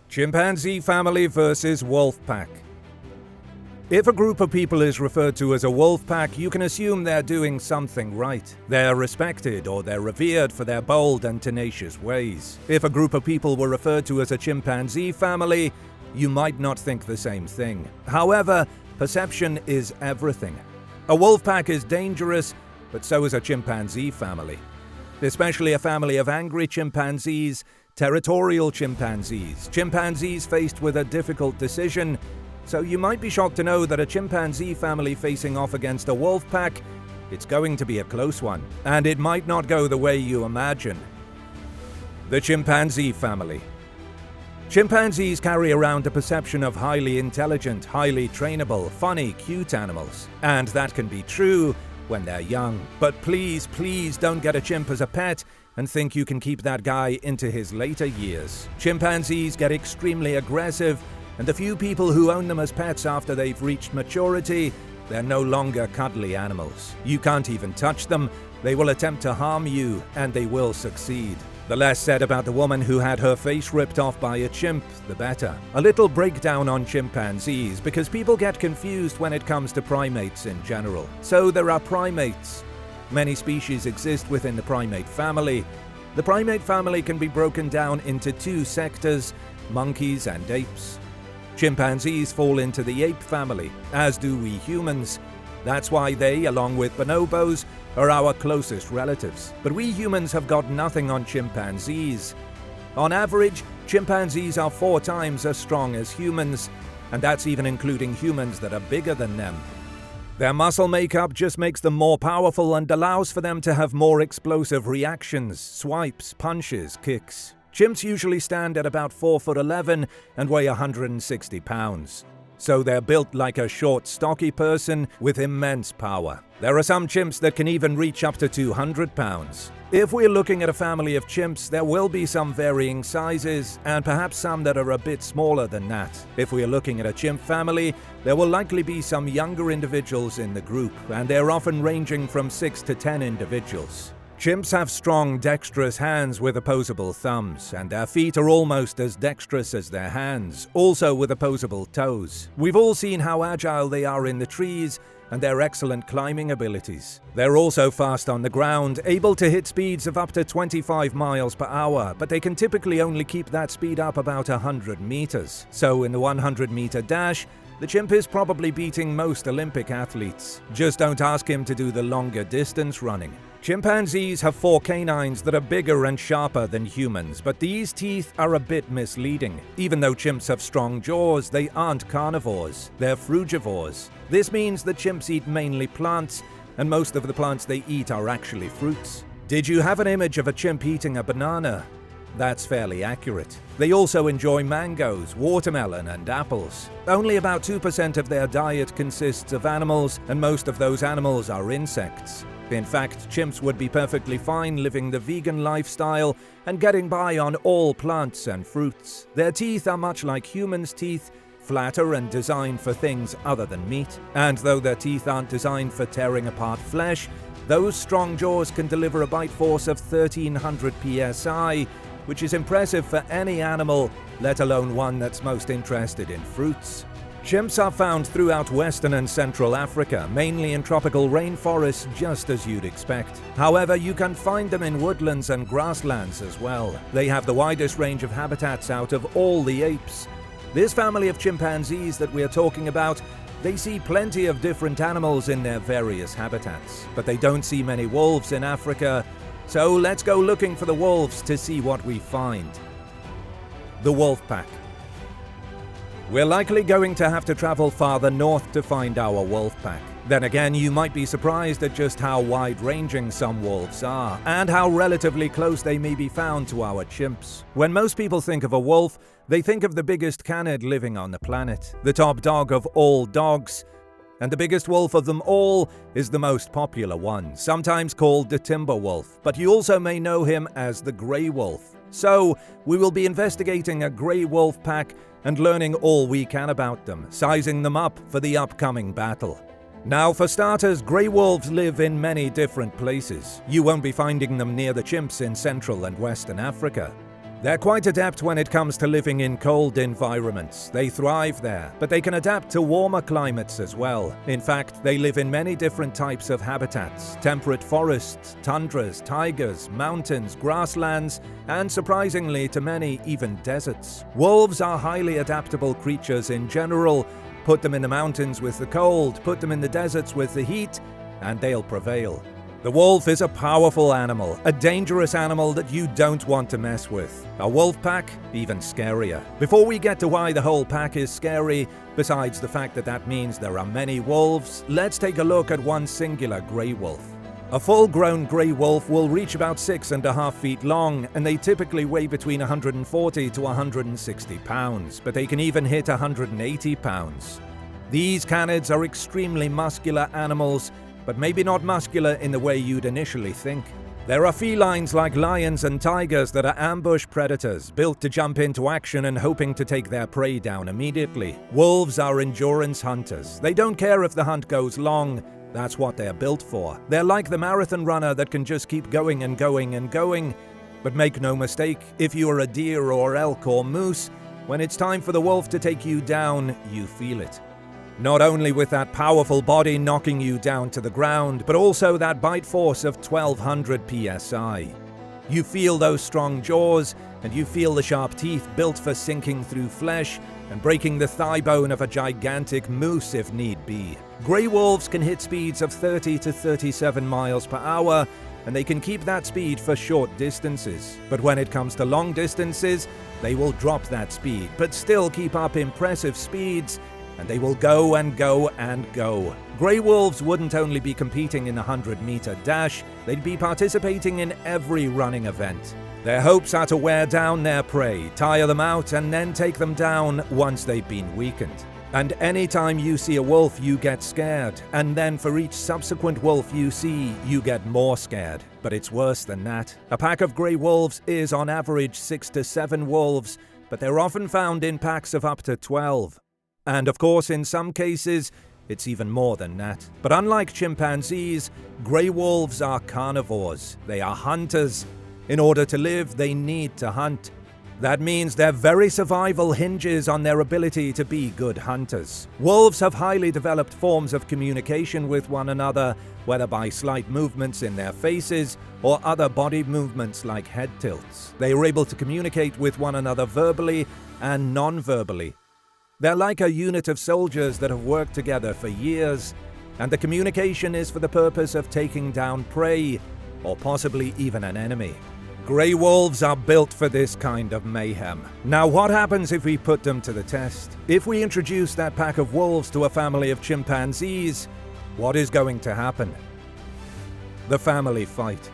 Chimpanzee family versus wolf pack. If a group of people is referred to as a wolf pack, you can assume they're doing something right. They're respected or they're revered for their bold and tenacious ways. If a group of people were referred to as a chimpanzee family, you might not think the same thing. However, perception is everything. A wolf pack is dangerous, but so is a chimpanzee family. Especially a family of angry chimpanzees, territorial chimpanzees faced with a difficult decision. So you might be shocked to know that a chimpanzee family facing off against a wolf pack, it's going to be a close one, and it might not go the way you imagine. The chimpanzee family. Chimpanzees carry around a perception of highly intelligent, highly trainable, funny, cute animals. And that can be true when they're young. But please don't get a chimp as a pet and think you can keep that guy into his later years. Chimpanzees get extremely aggressive, and the few people who own them as pets after they've reached maturity, they're no longer cuddly animals. You can't even touch them, they will attempt to harm you, and they will succeed. The less said about the woman who had her face ripped off by a chimp, the better. A little breakdown on chimpanzees, because people get confused when it comes to primates in general. So there are primates. Many species exist within the primate family. The primate family can be broken down into two sectors, monkeys and apes. Chimpanzees fall into the ape family, as do we humans. That's why they, along with bonobos, are our closest relatives. But we humans have got nothing on chimpanzees. On average, chimpanzees are 4 times as strong as humans, and that's even including humans that are bigger than them. Their muscle makeup just makes them more powerful and allows for them to have more explosive reactions, swipes, punches, kicks. Chimps usually stand at about 4'11" and weigh 160 pounds. So they're built like a short, stocky person with immense power. There are some chimps that can even reach up to 200 pounds. If we're looking at a family of chimps, there will be some varying sizes, and perhaps some that are a bit smaller than that. If we're looking at a chimp family, there will likely be some younger individuals in the group, and they're often ranging from 6 to 10 individuals. Chimps have strong, dexterous hands with opposable thumbs, and their feet are almost as dexterous as their hands, also with opposable toes. We've all seen how agile they are in the trees and their excellent climbing abilities. They're also fast on the ground, able to hit speeds of up to 25 miles per hour, but they can typically only keep that speed up about 100 meters. So in the 100-meter dash, the chimp is probably beating most Olympic athletes. Just don't ask him to do the longer distance running. Chimpanzees have 4 canines that are bigger and sharper than humans, but these teeth are a bit misleading. Even though chimps have strong jaws, they aren't carnivores, they're frugivores. This means that chimps eat mainly plants, and most of the plants they eat are actually fruits. Did you have an image of a chimp eating a banana? That's fairly accurate. They also enjoy mangoes, watermelon, and apples. Only about 2% of their diet consists of animals, and most of those animals are insects. In fact, chimps would be perfectly fine living the vegan lifestyle and getting by on all plants and fruits. Their teeth are much like humans' teeth, flatter and designed for things other than meat. And though their teeth aren't designed for tearing apart flesh, those strong jaws can deliver a bite force of 1300 psi, which is impressive for any animal, let alone one that's most interested in fruits. Chimps are found throughout Western and Central Africa, mainly in tropical rainforests, just as you'd expect. However, you can find them in woodlands and grasslands as well. They have the widest range of habitats out of all the apes. This family of chimpanzees that we're talking about, they see plenty of different animals in their various habitats, but they don't see many wolves in Africa. So let's go looking for the wolves to see what we find. The wolf pack. We're likely going to have to travel farther north to find our wolf pack. Then again, you might be surprised at just how wide-ranging some wolves are, and how relatively close they may be found to our chimps. When most people think of a wolf, they think of the biggest canid living on the planet, the top dog of all dogs. And the biggest wolf of them all is the most popular one, sometimes called the timber wolf, but you also may know him as the grey wolf. So, we will be investigating a grey wolf pack and learning all we can about them, sizing them up for the upcoming battle. Now, for starters, grey wolves live in many different places. You won't be finding them near the chimps in Central and Western Africa. They're quite adept when it comes to living in cold environments. They thrive there, but they can adapt to warmer climates as well. In fact, they live in many different types of habitats: temperate forests, tundras, taigras, mountains, grasslands, and surprisingly to many, even deserts. Wolves are highly adaptable creatures in general. Put them in the mountains with the cold, put them in the deserts with the heat, and they'll prevail. The wolf is a powerful animal, a dangerous animal that you don't want to mess with. A wolf pack, even scarier. Before we get to why the whole pack is scary, besides the fact that that means there are many wolves, let's take a look at one singular grey wolf. A full-grown grey wolf will reach about 6.5 feet long, and they typically weigh between 140 to 160 pounds, but they can even hit 180 pounds. These canids are extremely muscular animals, but maybe not muscular in the way you'd initially think. There are felines like lions and tigers that are ambush predators, built to jump into action and hoping to take their prey down immediately. Wolves are endurance hunters. They don't care if the hunt goes long. That's what they're built for. They're like the marathon runner that can just keep going and going and going. But make no mistake, if you are a deer or elk or moose, when it's time for the wolf to take you down, you feel it. Not only with that powerful body knocking you down to the ground, but also that bite force of 1200 psi. You feel those strong jaws, and you feel the sharp teeth built for sinking through flesh and breaking the thigh bone of a gigantic moose if need be. Grey wolves can hit speeds of 30 to 37 miles per hour, and they can keep that speed for short distances. But when it comes to long distances, they will drop that speed, but still keep up impressive speeds, and they will go and go and go. Grey wolves wouldn't only be competing in a 100-meter dash, they'd be participating in every running event. Their hopes are to wear down their prey, tire them out, and then take them down once they've been weakened. And anytime you see a wolf, you get scared, and then for each subsequent wolf you see, you get more scared. But it's worse than that. A pack of grey wolves is on average 6 to 7 wolves, but they're often found in packs of up to 12. And of course, in some cases, it's even more than that. But unlike chimpanzees, grey wolves are carnivores. They are hunters. In order to live, they need to hunt. That means their very survival hinges on their ability to be good hunters. Wolves have highly developed forms of communication with one another, whether by slight movements in their faces or other body movements like head tilts. They are able to communicate with one another verbally and non-verbally. They're like a unit of soldiers that have worked together for years, and the communication is for the purpose of taking down prey, or possibly even an enemy. Grey wolves are built for this kind of mayhem. Now, what happens if we put them to the test? If we introduce that pack of wolves to a family of chimpanzees, what is going to happen? The family fight.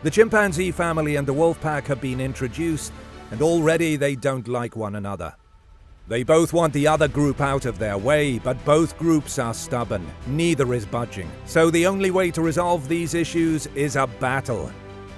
The chimpanzee family and the wolf pack have been introduced, and already they don't like one another. They both want the other group out of their way, but both groups are stubborn. Neither is budging. So the only way to resolve these issues is a battle.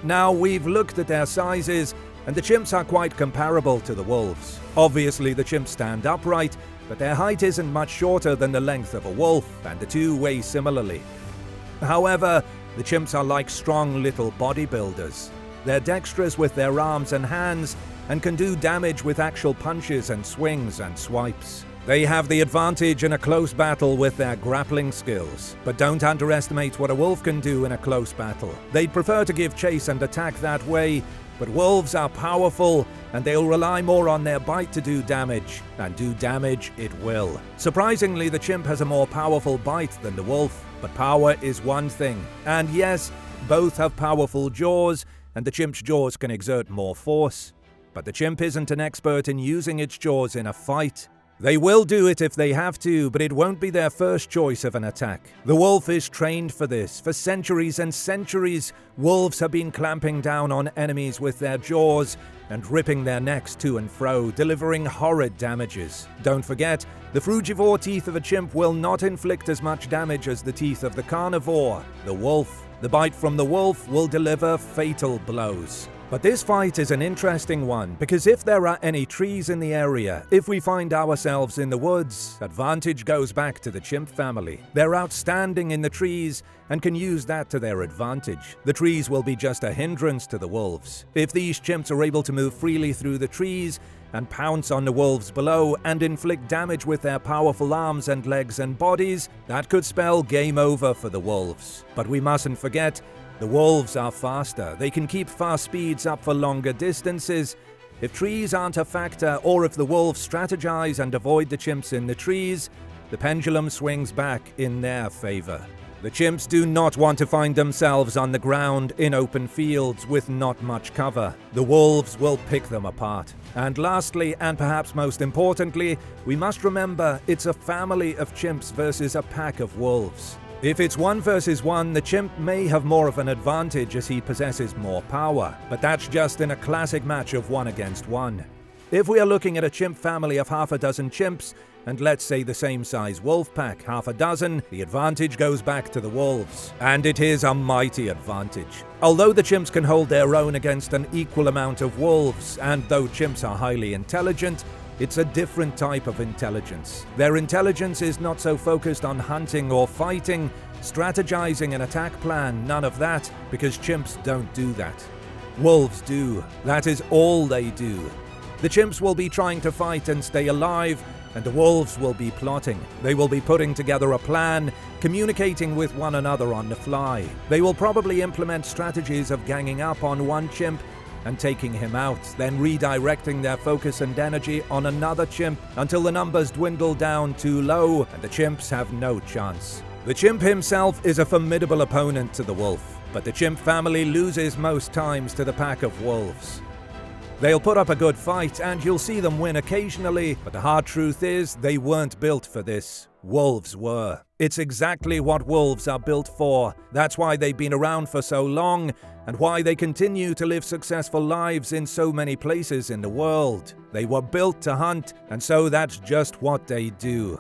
Now, we've looked at their sizes, and the chimps are quite comparable to the wolves. Obviously, the chimps stand upright, but their height isn't much shorter than the length of a wolf, and the two weigh similarly. However, the chimps are like strong little bodybuilders. They're dexterous with their arms and hands, and can do damage with actual punches and swings and swipes. They have the advantage in a close battle with their grappling skills, but don't underestimate what a wolf can do in a close battle. They'd prefer to give chase and attack that way, but wolves are powerful, and they'll rely more on their bite to do damage, and do damage it will. Surprisingly, the chimp has a more powerful bite than the wolf, but power is one thing. And yes, both have powerful jaws, and the chimp's jaws can exert more force. But the chimp isn't an expert in using its jaws in a fight. They will do it if they have to, but it won't be their first choice of an attack. The wolf is trained for this. For centuries and centuries, wolves have been clamping down on enemies with their jaws and ripping their necks to and fro, delivering horrid damages. Don't forget, the frugivore teeth of a chimp will not inflict as much damage as the teeth of the carnivore, the wolf. The bite from the wolf will deliver fatal blows. But this fight is an interesting one, because if there are any trees in the area, if we find ourselves in the woods, advantage goes back to the chimp family. They're outstanding in the trees and can use that to their advantage. The trees will be just a hindrance to the wolves. If these chimps are able to move freely through the trees and pounce on the wolves below and inflict damage with their powerful arms and legs and bodies, that could spell game over for the wolves. But we mustn't forget, the wolves are faster. They can keep fast speeds up for longer distances. If trees aren't a factor, or if the wolves strategize and avoid the chimps in the trees, the pendulum swings back in their favor. The chimps do not want to find themselves on the ground in open fields with not much cover. The wolves will pick them apart. And lastly, and perhaps most importantly, we must remember it's a family of chimps versus a pack of wolves. If it's 1 versus 1, the chimp may have more of an advantage as he possesses more power, but that's just in a classic match of 1 against 1. If we are looking at a chimp family of half a dozen chimps, and let's say the same size wolf pack, half a dozen, the advantage goes back to the wolves. And it is a mighty advantage. Although the chimps can hold their own against an equal amount of wolves, and though chimps are highly intelligent, it's a different type of intelligence. Their intelligence is not so focused on hunting or fighting, strategizing an attack plan, none of that, because chimps don't do that. Wolves do. That is all they do. The chimps will be trying to fight and stay alive, and the wolves will be plotting. They will be putting together a plan, communicating with one another on the fly. They will probably implement strategies of ganging up on one chimp and taking him out, then redirecting their focus and energy on another chimp until the numbers dwindle down too low and the chimps have no chance. The chimp himself is a formidable opponent to the wolf, but the chimp family loses most times to the pack of wolves. They'll put up a good fight and you'll see them win occasionally, but the hard truth is they weren't built for this. Wolves were. It's exactly what wolves are built for. That's why they've been around for so long and why they continue to live successful lives in so many places in the world. They were built to hunt, and so that's just what they do.